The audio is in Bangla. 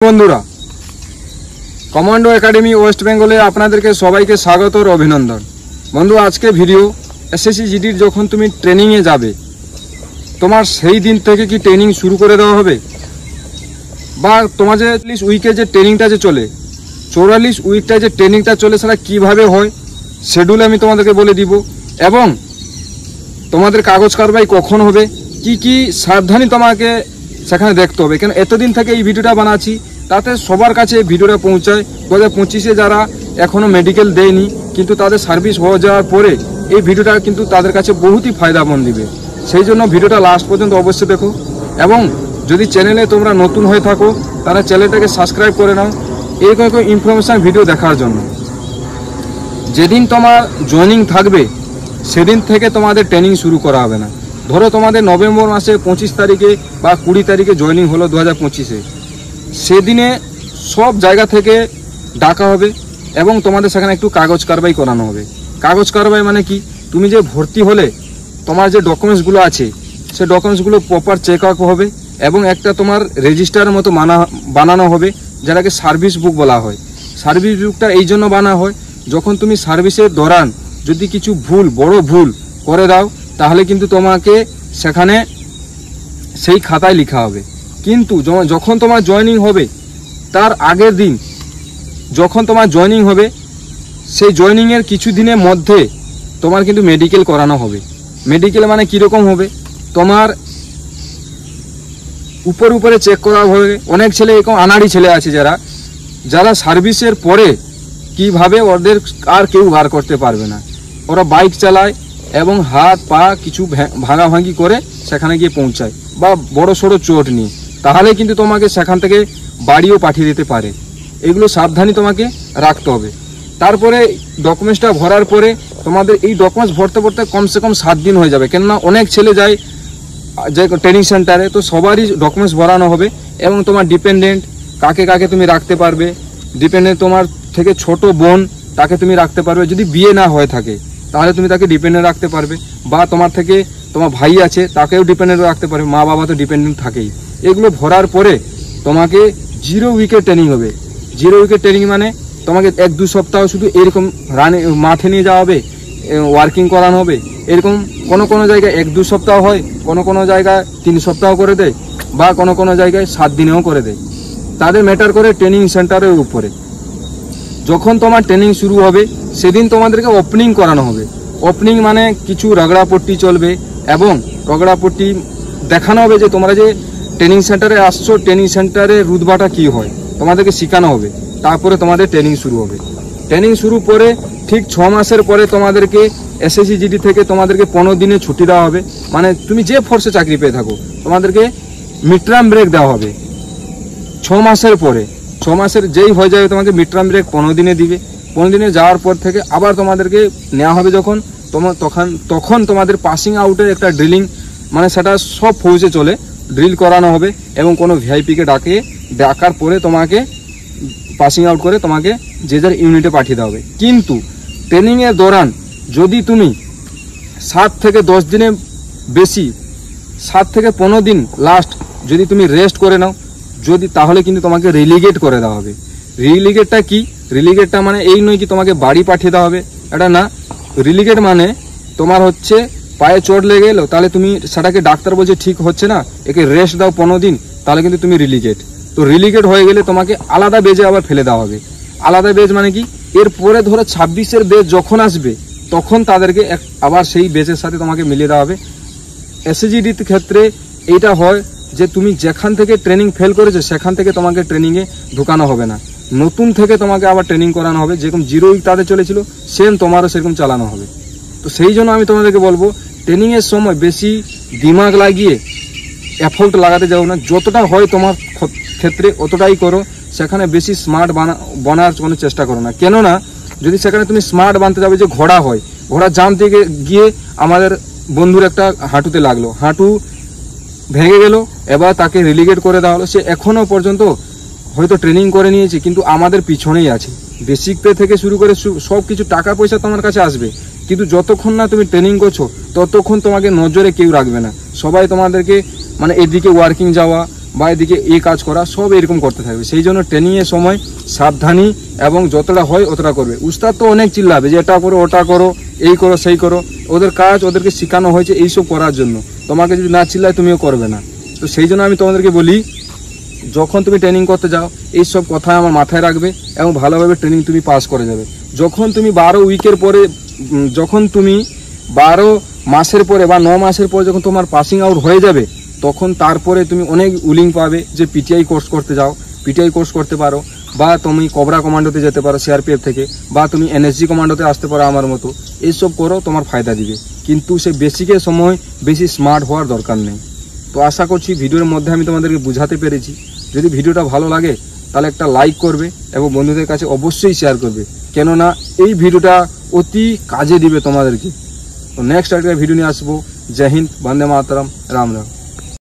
বন্ধুরা, কমান্ডো একাডেমি ওয়েস্ট বেঙ্গলে আপনাদেরকে সবাইকে স্বাগত ও অভিনন্দন। বন্ধু, আজকে ভিডিও এসএসসি জিডির যখন তুমি ট্রেনিংয়ে যাবে, তোমার সেই দিন থেকে কি ট্রেনিং শুরু করে দেওয়া হবে, বা তোমার যে 40 উইকে যে ট্রেনিংটা যে চলে, 44 উইকটা যে ট্রেনিংটা চলে, সেটা কীভাবে হয় শিডিউল আমি তোমাদেরকে বলে দিব, এবং তোমাদের কাগজ কারবাই কখন হবে, কি কি সাবধানী তোমাকে সেখানে দেখতে হবে। কেন এতদিন থেকে এই ভিডিওটা বানাচ্ছি, তাতে সবার কাছে ভিডিওটা পৌঁছায়। 2025-এ যারা এখনও মেডিকেল দেয়নি, কিন্তু তাদের সার্ভিস হয়ে যাওয়ার পরে এই ভিডিওটা কিন্তু তাদের কাছে বহুতই ফায়দামন্দ দিবে। সেই জন্য ভিডিওটা লাস্ট পর্যন্ত অবশ্যই দেখো, এবং যদি চ্যানেলে তোমরা নতুন হয়ে থাকো তারা চ্যানেলটাকে সাবস্ক্রাইব করে নাও এরকম ইনফরমেশান ভিডিও দেখার জন্য। যেদিন তোমার জয়েনিং থাকবে সেদিন থেকে তোমাদের ট্রেনিং শুরু করা হবে না। ধরো তোমাদের নভেম্বর মাসে 25 তারিখে বা 20 তারিখে জয়েনিং হলো 2025-এ, সেদিনে সব জায়গা থেকে ডাকা হবে এবং তোমাদের সেখানে একটু কাগজ কারবাই করানো হবে। কাগজ কারবাই মানে কি, তুমি যে ভর্তি হলে তোমার যে ডকুমেন্টসগুলো আছে সে ডকুমেন্টসগুলো প্রপার চেক আপ হবে, এবং একটা তোমার রেজিস্টারের মতো বানানো হবে, যেটাকে সার্ভিস বুক বলা হয়। সার্ভিস বুকটা এই জন্য বানা হয়, যখন তুমি সার্ভিসের দৌরান যদি কিছু বড় ভুল করে দাও, তাহলে কিন্তু তোমাকে সেখানে সেই খাতায় লেখা হবে। কিন্তু যখন তোমার জয়েনিং হবে তার আগের দিন যখন তোমার জয়েনিং হবে, সেই জয়েনিংয়ের কিছু দিনের মধ্যে তোমার কিন্তু মেডিকেল করানো হবে। মেডিকেল মানে কীরকম হবে, তোমার উপরে চেক করা হবে। অনেক ছেলে এরকম আনাড়ি ছেলে আছে যারা সার্ভিসের পরে কিভাবে ওদের আর কেউ বার করতে পারবে না, ওরা বাইক চালায় এবং হাত পা কিছু ভাঙাভাঙি করে সেখানে গিয়ে পৌঁছায়, বা বড় সড়ো চোট নিয়ে, তাহলে কিন্তু তোমাকে সেখান থেকে বাড়িও পাঠিয়ে দিতে পারে। এগুলো সাবধানী তোমাকে রাখতে হবে। তারপরে ডকুমেন্টসটা ভরার পরে তোমাদের এই ডকুমেন্টস ভরতে কমসে কম 7 দিন হয়ে যাবে, কেননা অনেক ছেলে যায় যে ট্রেনিং সেন্টারে, তো সবারই ডকুমেন্টস ভরানো হবে। এবং তোমার ডিপেন্ডেন্ট কাকে কাকে তুমি রাখতে পারবে, ডিপেন্ডেন্ট তোমার থেকে ছোট বোন তাকে তুমি রাখতে পারবে, যদি বিয়ে না হয়ে থাকে তাহলে তুমি তাকে ডিপেন্ডেন্ট রাখতে পারবে, বা তোমার থেকে তোমার ভাই আছে তাকেও ডিপেন্ডেন্ট রাখতে পারবে, মা বাবা তো ডিপেন্ডেন্ট থাকেই। এগুলো ভরার পরে তোমাকে 0 উইকের ট্রেনিং হবে। 0 উইকের ট্রেনিং মানে তোমাকে 1-2 সপ্তাহ শুধু এরকম মাঠে নিয়ে যাওয়া হবে, ওয়ার্কিং করানো হবে। এরকম কোনো জায়গায় 1-2 সপ্তাহ হয়, কোনো জায়গায় 3 সপ্তাহ করে দেয়, বা কোনো জায়গায় 7 দিনেও করে দেয়। তাদের ম্যাটার করে ট্রেনিং সেন্টারের উপরে। যখন তোমার ট্রেনিং শুরু হবে সেদিন তোমাদেরকে ওপেনিং করানো হবে। ওপেনিং মানে কিছু রগড়াপট্টি চলবে, এবং রগড়াপট্টি দেখানো হবে যে তোমরা যে ট্রেনিং সেন্টারে আসছো, ট্রেনিং সেন্টারে রুতবাটা কী হয় তোমাদেরকে শেখানো হবে। তারপরে তোমাদের ট্রেনিং শুরু হবে। ট্রেনিং শুরু করে ঠিক 6 মাসের পরে তোমাদেরকে এসএসসি জিডি থেকে তোমাদেরকে 15 দিনে ছুটি দেওয়া হবে। মানে তুমি যে ফোর্সে চাকরি পেয়ে থাকো তোমাদেরকে মিড টার্ম ব্রেক দেওয়া হবে 6 মাসের পরে। 6 মাসের যেই হয়ে যাবে তোমাকে মিড টার্ম ব্রেক 15 দিনে দিবে। 15 দিনে যাওয়ার পর থেকে আবার তোমাদেরকে নেওয়া হবে তখন তোমাদের পাসিং আউটের একটা ড্রিলিং, মানে সেটা সব ফৌজে চলে, ড্রিল করানো হবে, এবং কোনো ভিআইপিকে ডাকার পরে তোমাকে পাসিং আউট করে তোমাকে যে যার ইউনিটে পাঠিয়ে দেওয়া হবে। কিন্তু ট্রেনিংয়ের দৌরান যদি তুমি 7 থেকে 10 দিনে বেশি, 7 থেকে 15 দিন লাস্ট যদি তুমি রেস্ট করে নাও, তাহলে কিন্তু তোমাকে রিলিগেট করে দেওয়া হবে। রিলিগেটটা কি? রিলিগেটটা মানে এই নয় কি তোমাকে বাড়ি পাঠিয়ে দেওয়া হবে, এটা না। রিলিগেট মানে তোমার হচ্ছে পায়ে চোট লেগে গেলো, তাহলে তুমি সেটাকে ডাক্তার বলছে ঠিক হচ্ছে না, একে রেস্ট দাও 15 দিন, তাহলে কিন্তু তুমি রিলিগেট। তো রিলিগেট হয়ে গেলে তোমাকে আলাদা বেজে আবার ফেলে দেওয়া হবে। আলাদা বেজ মানে কি, এরপরে ধরো 26-এর বেজ যখন আসবে তখন তাদেরকে আবার সেই বেজের সাথে তোমাকে মিলিয়ে দেওয়া হবে। এসএসজিডির ক্ষেত্রে এইটা হয় যে তুমি যেখান থেকে ট্রেনিং ফেল করেছো সেখান থেকে তোমাকে ট্রেনিংয়ে ঢুকানো হবে না, নতুন থেকে তোমাকে আবার ট্রেনিং করানো হবে। যেরকম 0 উইক তাদের চলেছিল সেম তোমারও সেরকম চালানো হবে। তো সেই জন্য আমি তোমাদেরকে বলবো, ট্রেনিংয়ের সময় বেশি দিমাগ লাগিয়ে এফোর্ট লাগাতে যাও না, যতটা হয় তোমার ক্ষেত্রে অতটাই করো। সেখানে বেশি স্মার্ট বানার কোনো চেষ্টা করো না, কেননা যদি সেখানে তুমি স্মার্ট বানতে যাবে, যে ঘোড়া জানতে গিয়ে আমাদের বন্ধুর একটা হাঁটুতে লাগলো, হাঁটু ভেঙে গেল, এবার তাকে রিলিগেট করে দেওয়া হলো। সে এখনও পর্যন্ত হয়তো ট্রেনিং করে নিয়েছে, কিন্তু আমাদের পিছনেই আছে। বেসিক পে থেকে শুরু করে সব কিছু টাকা পয়সা তোমার কাছে আসবে, কিন্তু যতক্ষণ না তুমি ট্রেনিং করছো ততক্ষণ তোমাকে নজরে কেউ রাখবে না। সবাই তোমাদেরকে মানে এদিকে ওয়ার্কিং যাওয়া, বা এদিকে এই কাজ করা, সব এরকম করতে থাকবে। সেই জন্য ট্রেনিংয়ের সময় সাবধানী এবং যতটা হয় অতটা করবে। উস্তাদ তো অনেক চিল্লাবে যে এটা করো, ওটা করো, এই করো, সেই করো। ওদের কাজ, ওদেরকে শেখানো হয়েছে এইসব করার জন্য। তোমাকে যদি না চিল্লায় তুমিও করবে না। তো সেই জন্য আমি তোমাদেরকে বলি, যখন তুমি ট্রেনিং করতে যাও এইসব কথা আমার মাথায় রাখবে এবং ভালোভাবে ট্রেনিং তুমি পাস করে যাবে। যখন তুমি 12 উইকের পরে, যখন তুমি 12 মাসের পরে বা 9 মাসের পরে যখন তোমার পাসিং আউট হয়ে যাবে, তখন তারপরে তুমি অনেক উইলিং পাবে যে পিটিআই কোর্স করতে যাও, পিটিআই কোর্স করতে পারো, বা তুমি কবরা কমান্ডোতে যেতে পারো সিআরপিএফ থেকে, বা তুমি এনএসজি কমান্ডোতে আসতে পারো আমার মতো। এইসব করো, তোমার ফায়দা দিবে। কিন্তু সে বেসিকের সময় বেশি স্মার্ট হওয়ার দরকার নেই। তো আশা করছি ভিডিওর মধ্যে আমি তোমাদেরকে বুঝাতে পেরেছি। যদি ভিডিওটা ভালো লাগে তাহলে একটা লাইক করবে এবং বন্ধুদের কাছে অবশ্যই শেয়ার করবে, কেননা এই ভিডিওটা অতি কাজে দিবে তোমাদেরকে। তো নেক্সট একটা ভিডিও নিয়ে আসবো। জয় হিন্দ, বন্দে মাতরম, রাম রাম।